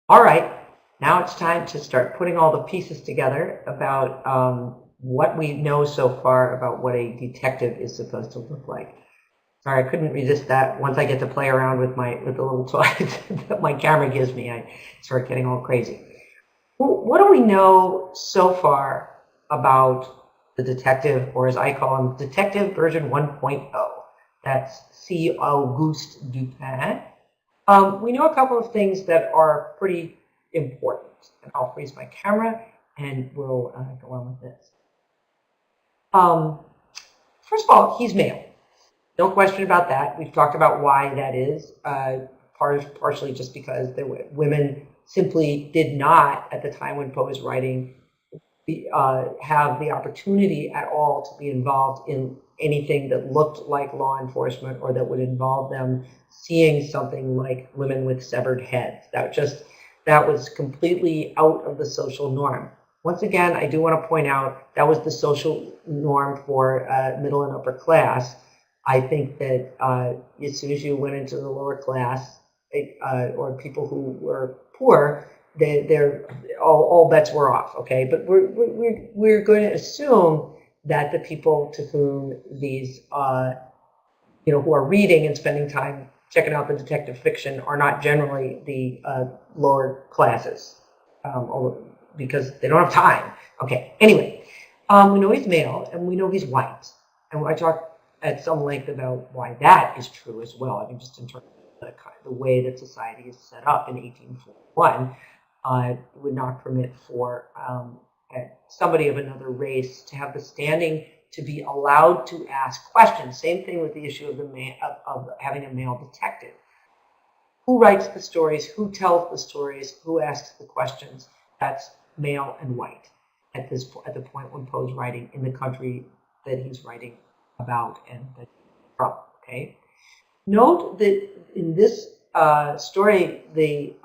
All right, now it's time to start putting all the pieces together about what we know so far about what a detective is supposed to look like. Sorry, I couldn't resist that. Once I get to play around with the little toys that my camera gives me, I start getting all crazy. Well, what do we know so far about the detective, or as I call him, Detective version 1.0? That's C. Auguste Dupin. We know a couple of things that are pretty important. And I'll freeze my camera and we'll go on with this. Um, First of all, he's male. No question about that. We've talked about why that is. Partially just because women simply did not, at the time when Poe was writing, have the opportunity at all to be involved in anything that looked like law enforcement or that would involve them seeing something like women with severed heads. That was completely out of the social norm. Once again, I do want to point out that was the social norm for middle and upper class. I think that as soon as you went into the lower class or people who were poor, they're all bets were off. Okay, but we're going to assume that the people to whom these who are reading and spending time checking out the detective fiction are not generally the lower classes, because they don't have time. Okay, anyway, we know he's male and we know he's white, and I talked at some length about why that is true as well. I mean, just in terms of the way that society is set up in 1841, would not permit for somebody of another race to have the standing to be allowed to ask questions. Same thing with the issue of having a male detective. Who writes the stories? Who tells the stories? Who asks the questions? That's male and white at the point when Poe's writing in the country that he's writing about and that he's from. Okay. Note that in this story, the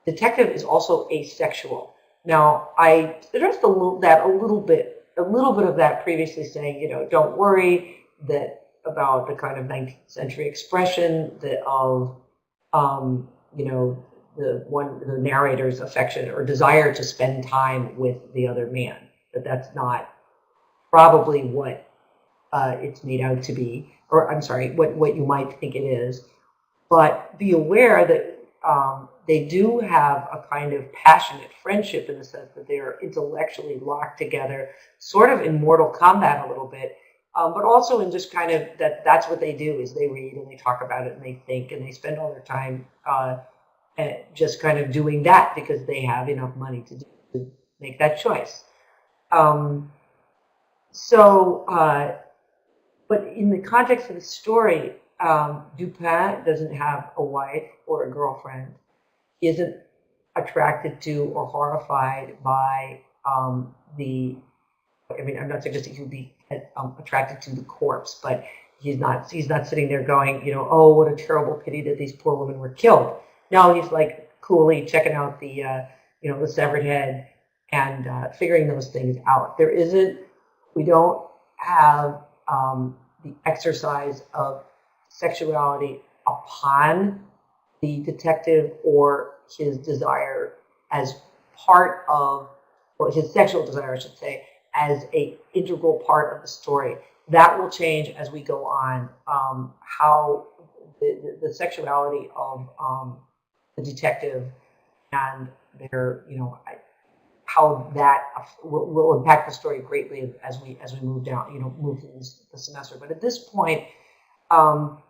detective is also asexual. Now, I addressed a little bit of that previously, saying, don't worry about the kind of 19th century expression of, the narrator's affection or desire to spend time with the other man. That's not probably what it's made out to be, or I'm sorry, what you might think it is. But be aware that they do have a kind of passionate friendship in the sense that they are intellectually locked together, sort of in mortal combat a little bit, but also in just kind of that's what they do is they read and they talk about it and they think and they spend all their time just kind of doing that because they have enough money to make that choice. But in the context of the story, Dupin doesn't have a wife or a girlfriend. He isn't attracted to or horrified by I'm not suggesting he would be attracted to the corpse, but he's not sitting there going, oh, what a terrible pity that these poor women were killed. No, he's like coolly checking out the severed head and figuring those things out. We don't have the exercise of sexuality upon the detective or his desire as part of, or his sexual desire, I should say, as an integral part of the story. That will change as we go on. How the sexuality of the detective and their, how that will impact the story greatly as we move down, move through the semester. But at this point,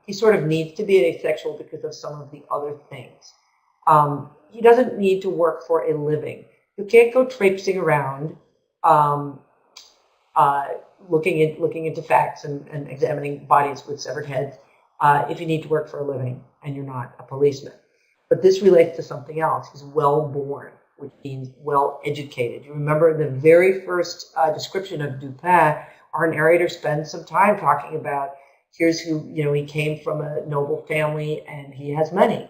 he sort of needs to be asexual because of some of the other things. He doesn't need to work for a living. You can't go traipsing around looking into facts and examining bodies with severed heads if you need to work for a living and you're not a policeman. But this relates to something else. He's well-born, which means well-educated. You remember in the very first description of Dupin, our narrator spends some time talking about here's who, he came from a noble family and he has money.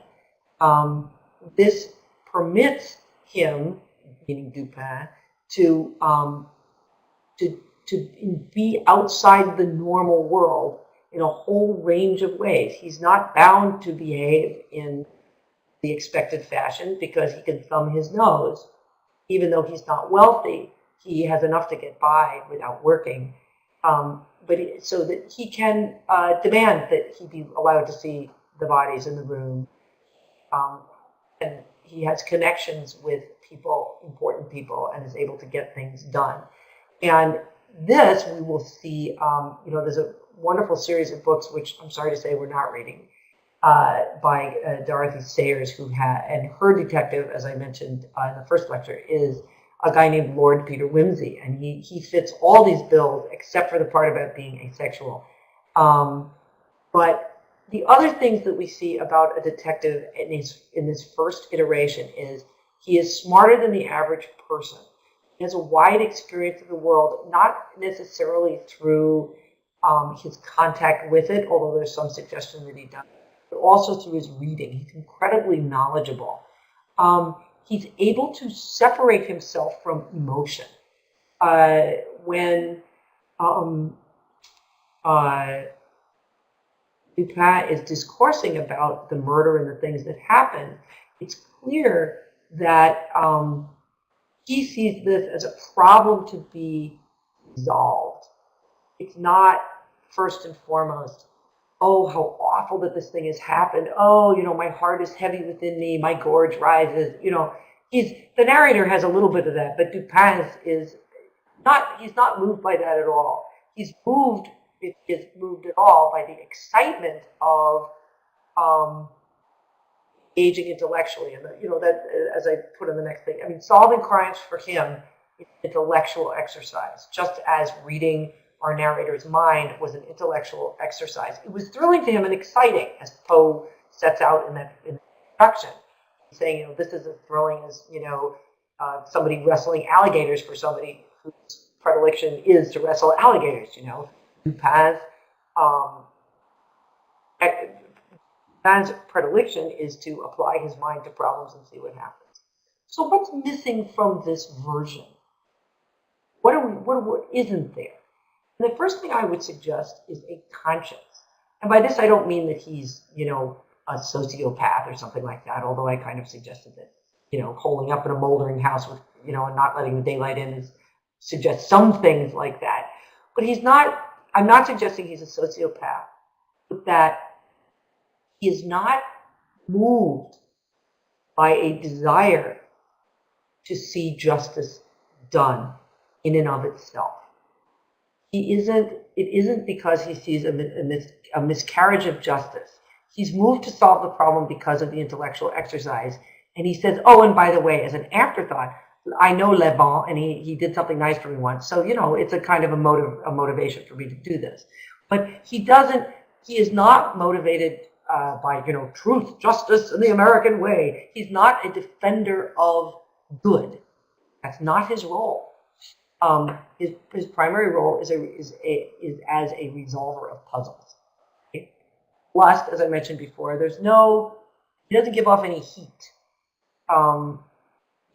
This permits him, meaning Dupin, to be outside the normal world in a whole range of ways. He's not bound to behave in the expected fashion because he can thumb his nose. Even though he's not wealthy, he has enough to get by without working. So that he can demand that he be allowed to see the bodies in the room. And he has connections with people, important people, and is able to get things done. And this we will see, there's a wonderful series of books, which I'm sorry to say we're not reading, by Dorothy Sayers, and her detective, as I mentioned in the first lecture, is a guy named Lord Peter Wimsey, and he fits all these bills except for the part about being asexual. But the other things that we see about a detective in this first iteration is he is smarter than the average person. He has a wide experience of the world, not necessarily through his contact with it, although there's some suggestion that he does, but also through his reading. He's incredibly knowledgeable. He's able to separate himself from emotion. When Dupin is discoursing about the murder and the things that happened, it's clear that he sees this as a problem to be resolved. It's not first and foremost, oh, how awful that this thing has happened. Oh, my heart is heavy within me. My gorge rises. The narrator has a little bit of that, but Dupin he's not moved by that at all. He's moved, if he is moved at all, by the excitement of engaging intellectually. And that, as I put in the next thing, solving crimes for him is an intellectual exercise, just as reading our narrator's mind was an intellectual exercise. It was thrilling to him and exciting, as Poe sets out in the introduction, saying, this is as thrilling as, somebody wrestling alligators for somebody whose predilection is to wrestle alligators, Dupin's predilection is to apply his mind to problems and see what happens. So what's missing from this version? What isn't there? And the first thing I would suggest is a conscience. And by this, I don't mean that he's, a sociopath or something like that, although I kind of suggested that, holding up in a moldering house with, and not letting the daylight in suggests some things like that. But I'm not suggesting he's a sociopath, but that he is not moved by a desire to see justice done in and of itself. It isn't because he sees a miscarriage of justice. He's moved to solve the problem because of the intellectual exercise. And he says, oh, and by the way, as an afterthought, I know Le Bon, and he did something nice for me once. So, it's a kind of a motivation for me to do this. But he is not motivated by, truth, justice, and the American way. He's not a defender of good. That's not his role. His primary role is as a resolver of puzzles. Okay? Lust, as I mentioned before, he doesn't give off any heat,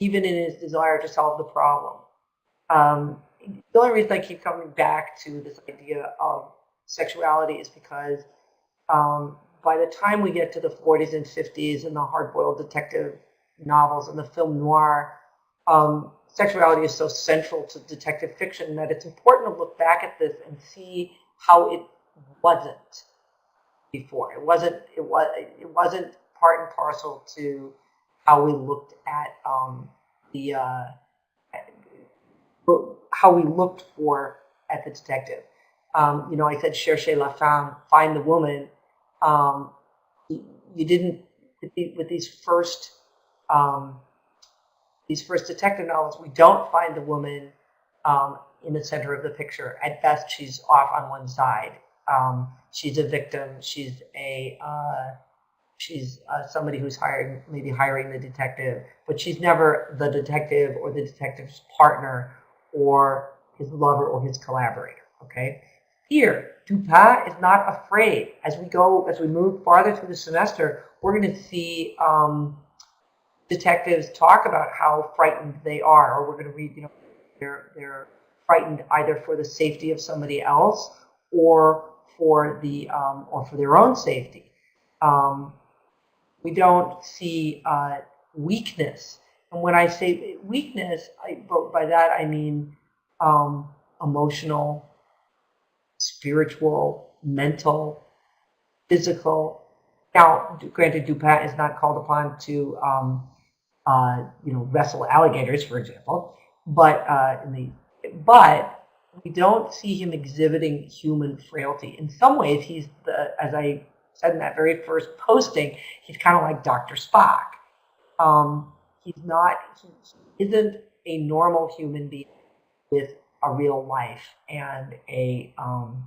even in his desire to solve the problem. The only reason I keep coming back to this idea of sexuality is because by the time we get to the 40s and 50s and the hard-boiled detective novels and the film noir, sexuality is so central to detective fiction that it's important to look back at this and see how it wasn't before. It wasn't part and parcel to how we looked at how we looked at the detective. I said cherchez la femme, find the woman. You didn't with these first detective novels. We don't find the woman in the center of the picture. At best, she's off on one side. She's a victim. She's somebody who's maybe hiring the detective, but she's never the detective or the detective's partner or his lover or his collaborator. Okay. Here, Dupin is not afraid. As we move farther through the semester, we're going to see detectives talk about how frightened they are, or we're going to read, they're frightened either for the safety of somebody else or for the or for their own safety. We don't see weakness. And when I say weakness, by that I mean emotional, spiritual, mental, physical. Now, granted, Dupin is not called upon to wrestle alligators, for example, but but we don't see him exhibiting human frailty. In some ways, he's as I said in that very first posting, he's kind of like Dr. Spock. He isn't a normal human being with a real life and a kind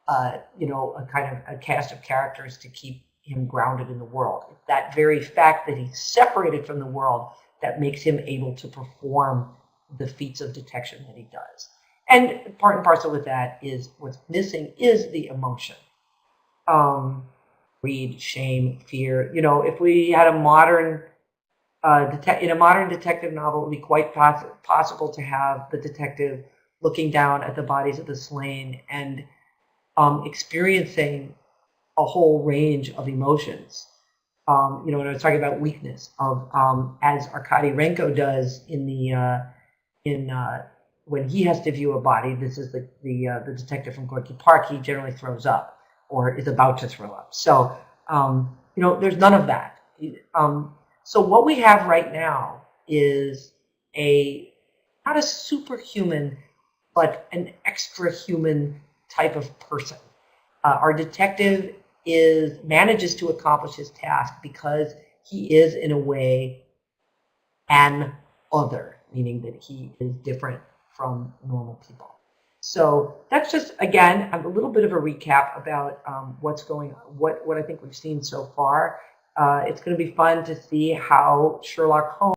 of a cast of characters to keep him grounded in the world. It's that very fact that he's separated from the world that makes him able to perform the feats of detection that he does. And part and parcel with that is what's missing is the emotion. Greed, shame, fear. If we had a modern in a modern detective novel, it would be quite possible to have the detective looking down at the bodies of the slain and experiencing a whole range of emotions. When I was talking about weakness, as Arkady does when he has to view a body. This is the detective from Gorky Park. He generally throws up or is about to throw up. So there's none of that. So what we have right now is not a superhuman, but an extra human type of person. Our detective manages to accomplish his task because he is, in a way, an other, meaning that he is different from normal people. So that's just, again, a little bit of a recap about what's going on, what I think we've seen so far. It's going to be fun to see how Sherlock Holmes